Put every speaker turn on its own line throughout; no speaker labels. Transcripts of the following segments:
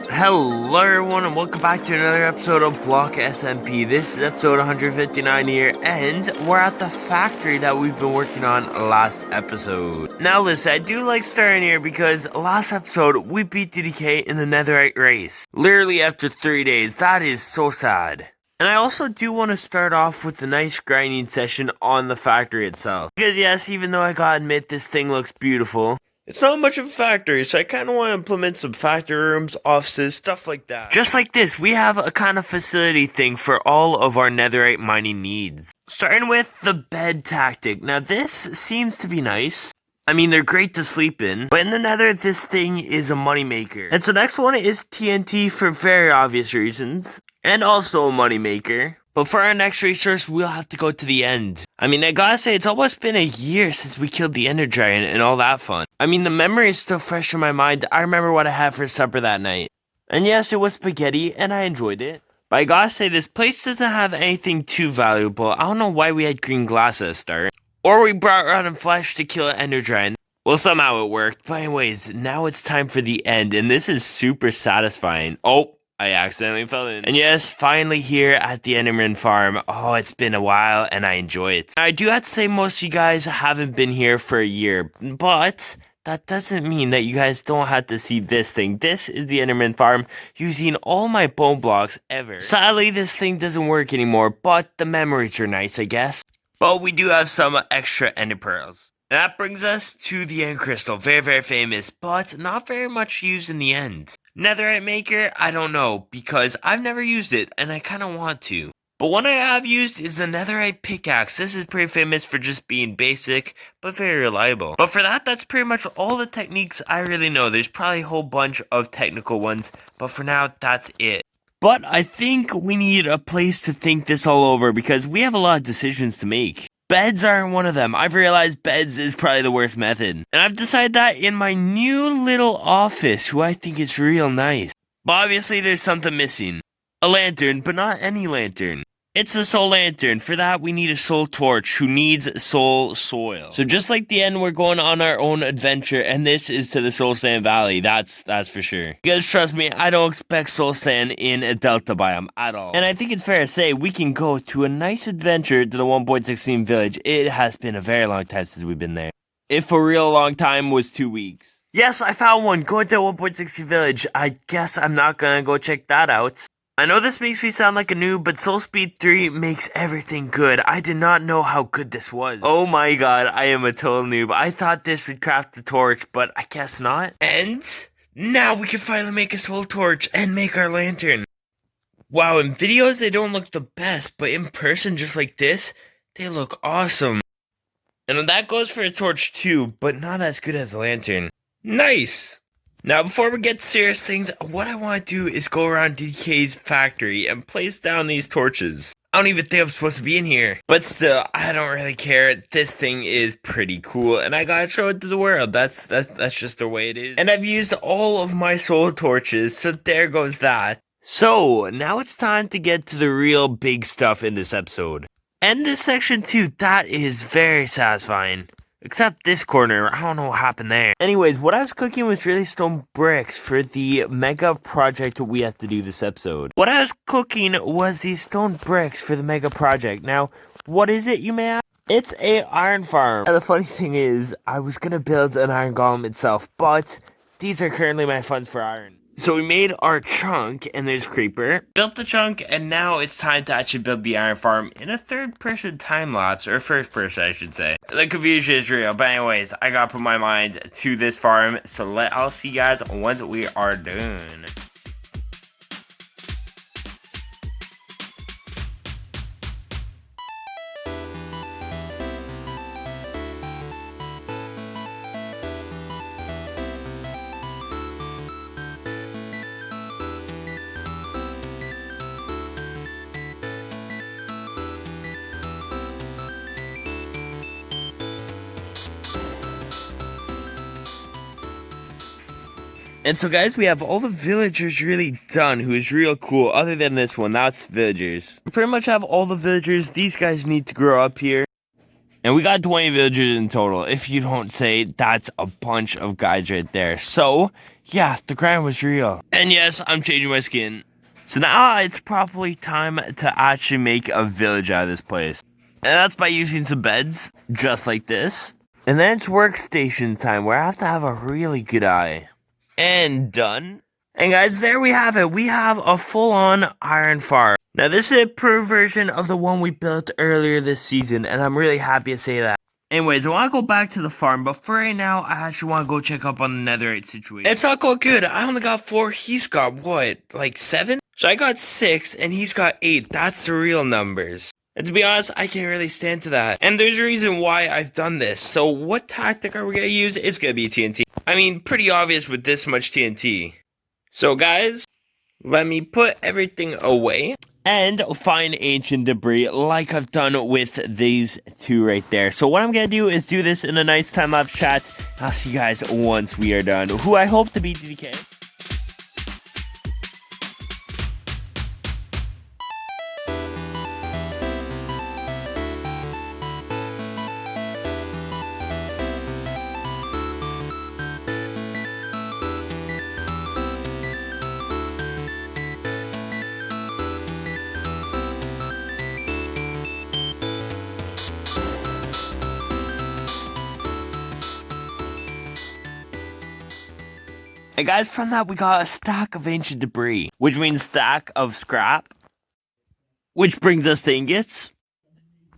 Hello everyone and welcome back to another episode of BlockSMP. This is episode 159 here, and we're at the factory that we've been working on last episode. Now listen, I do like starting here because last episode we beat DDK in the netherite race. Literally after 3 days. That is so sad. And I also do want to start off with a nice grinding session on the factory itself. Because yes, even though I gotta admit this thing looks beautiful, it's not much of a factory, so I kind of want to implement some factory rooms, offices, stuff like that. Just like this, we have a kind of facility thing for all of our netherite mining needs. Starting with the bed tactic. Now this seems to be nice. I mean, they're great to sleep in, but in the nether, this thing is a moneymaker. And so next one is TNT for very obvious reasons, and also a moneymaker. But for our next resource, we'll have to go to the end. I mean, I gotta say, it's almost been a year since we killed the Ender Giant and all that fun. I mean, the memory is still fresh in my mind. I remember what I had for supper that night. And yes, it was spaghetti, and I enjoyed it. But I gotta say, this place doesn't have anything too valuable. I don't know why we had green glass at the start. Or we brought rotten flesh to kill an Ender Giant. Well, somehow it worked. But anyways, now it's time for the end, and this is super satisfying. Oh, I accidentally fell in. And yes, finally here at the Enderman farm. Oh, it's been a while and I enjoy it. I do have to say most of you guys haven't been here for a year, but that doesn't mean that you guys don't have to see this thing. This is the Enderman farm using all my bone blocks ever. Sadly, this thing doesn't work anymore, but the memories are nice, I guess. But we do have some extra ender pearls. And that brings us to the end crystal. Very, very famous, but not very much used in the end. Netherite maker, I don't know, because I've never used it, and I kind of want to. But one I have used is the netherite pickaxe. This is pretty famous for just being basic, but very reliable. But for that, that's pretty much all the techniques I really know. There's probably a whole bunch of technical ones, but for now, that's it. But I think we need a place to think this all over, because we have a lot of decisions to make. Beds aren't one of them. I've realized beds is probably the worst method. And I've decided that in my new little office, who I think is real nice. But obviously there's something missing. A lantern, but not any lantern. It's a soul lantern. For that, we need a soul torch who needs soul soil. So just like the end, we're going on our own adventure, and this is to the Soul Sand Valley. That's for sure. Because trust me, I don't expect soul sand in a delta biome at all. And I think it's fair to say we can go to a nice adventure to the 1.16 village. It has been a very long time since we've been there. If a real long time was 2 weeks. Yes, I found one. Going to 1.60 village. I guess I'm not gonna go check that out. I know this makes me sound like a noob, but Soul Speed 3 makes everything good. I did not know how good this was. Oh my god, I am a total noob. I thought this would craft the torch, but I guess not. And now we can finally make a soul torch and make our lantern. Wow, in videos they don't look the best, but in person just like this, they look awesome. And that goes for a torch too, but not as good as a lantern. Nice! Now, before we get to serious things, what I want to do is go around DK's factory and place down these torches. I don't even think I'm supposed to be in here. But still, I don't really care. This thing is pretty cool, and I gotta show it to the world. That's just the way it is. And I've used all of my soul torches, so there goes that. So, now it's time to get to the real big stuff in this episode. And this section too, that is very satisfying. Except this corner, I don't know what happened there. Anyways, what I was cooking was really stone bricks for the mega project we have to do this episode. What I was cooking was these stone bricks for the mega project. Now, what is it, you may ask? It's a iron farm. And the funny thing is, I was gonna build an iron golem itself, but these are currently my funds for iron. So we made our chunk, and there's Creeper. Built the chunk, and now it's time to actually build the iron farm in a third-person time-lapse, or first-person, I should say. The confusion is real, but anyways, I gotta put my mind to this farm, so I'll see you guys once we are done. And so guys, we have all the villagers really done, who is real cool, other than this one, that's villagers. We pretty much have all the villagers. These guys need to grow up here. And we got 20 villagers in total. If you don't say, that's a bunch of guys right there. So, Yeah, the grind was real. And yes, I'm changing my skin. So now it's probably time to actually make a village out of this place. And that's by using some beds, just like this. And then it's workstation time, where I have to have a really good eye. And done. And guys, there we have it. We have a full-on iron farm. Now this is a improved version of the one we built earlier this season, and I'm really happy to say that. Anyways, I want to go back to the farm, but for right now, I actually want to go check up on the netherite situation. It's not going good. I only got 4. He's got, what, like 7? So I got 6, and he's got 8. That's the real numbers. And to be honest, I can't really stand to that. And there's a reason why I've done this. So what tactic are we going to use? It's going to be TNT. I mean, pretty obvious with this much TNT. So guys, let me put everything away. And find ancient debris like I've done with these 2 right there. So what I'm going to do is do this in a nice time-lapse chat. I'll see you guys once we are done. Who I hope to be DK. And guys, from that we got a stack of ancient debris, which means stack of scrap, which brings us to ingots,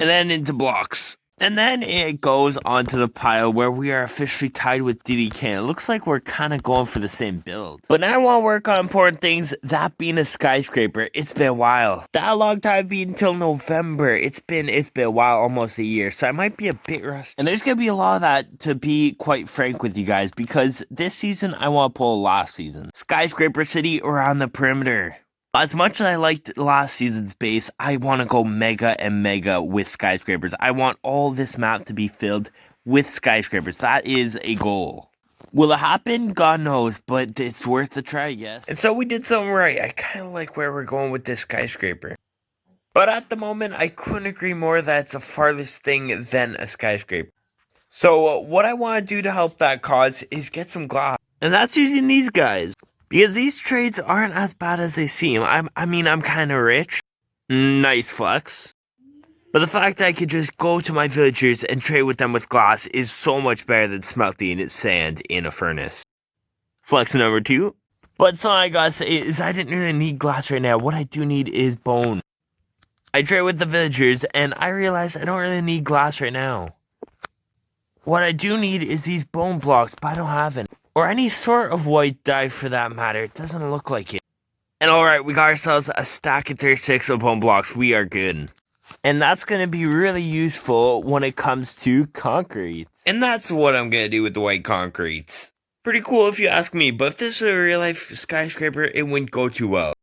and then into blocks. And then it goes onto the pile where we are officially tied with DDK. It looks like we're kind of going for the same build. But now I want to work on important things, that being a skyscraper. It's been a while. That long time being until November. It's been a while, almost a year. So I might be a bit rusty. And there's going to be a lot of that, to be quite frank with you guys, because this season I want to pull last season. Skyscraper city around the perimeter. As much as I liked last season's base, I want to go mega and mega with skyscrapers. I want all this map to be filled with skyscrapers. That is a goal. Will it happen? God knows, but it's worth a try, I guess. And so we did something right. I kind of like where we're going with this skyscraper. But at the moment, I couldn't agree more that it's a farthest thing than a skyscraper. So what I want to do to help that cause is get some glass. And that's using these guys. Because these trades aren't as bad as they seem. I mean, I'm kind of rich. Nice flex. But the fact that I could just go to my villagers and trade with them with glass is so much better than smelting sand in a furnace. Flex number 2. But something I gotta say is I didn't really need glass right now. What I do need is bone. I trade with the villagers and I realized I don't really need glass right now. What I do need is these bone blocks, but I don't have any. Or any sort of white dye for that matter. It doesn't look like it. And alright, we got ourselves a stack of 36 of bone blocks. We are good. And that's going to be really useful when it comes to concrete. And that's what I'm going to do with the white concrete. Pretty cool if you ask me, but if this was a real life skyscraper, it wouldn't go too well.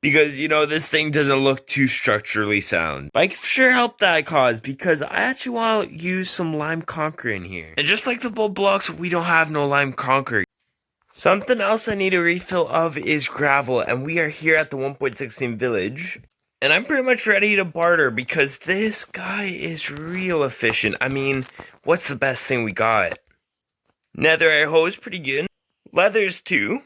Because, you know, this thing doesn't look too structurally sound. But I can sure help that cause, because I actually want to use some lime concrete in here. And just like the bold blocks, we don't have no lime concrete. Something else I need a refill of is gravel, and we are here at the 1.16 village. And I'm pretty much ready to barter, because this guy is real efficient. I mean, what's the best thing we got? Netherite hose, pretty good. Leathers too.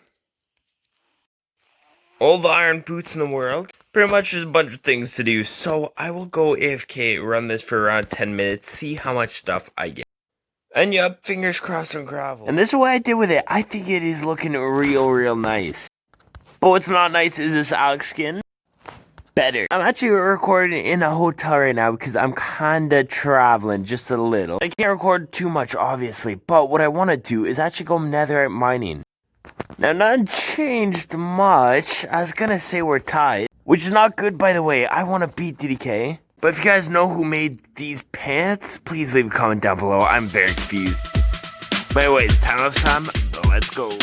All the iron boots in the world. Pretty much just a bunch of things to do. So I will go AFK, run this for around 10 minutes, see how much stuff I get. And yep, fingers crossed on gravel. And this is what I did with it. I think it is looking real nice. But what's not nice is this Alex skin. Better. I'm actually recording in a hotel right now because I'm kinda traveling just a little. I can't record too much, obviously. But what I want to do is actually go netherite mining. Now, none changed much. I was gonna say we're tied, which is not good, by the way. I want to beat DDK. But if you guys know who made these pants, please leave a comment down below. I'm very confused. But anyways, time, let's go.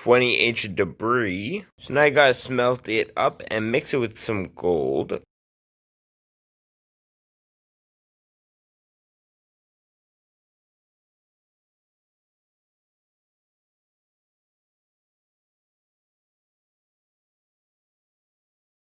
$20 ancient debris. So now I gotta smelt it up and mix it with some gold.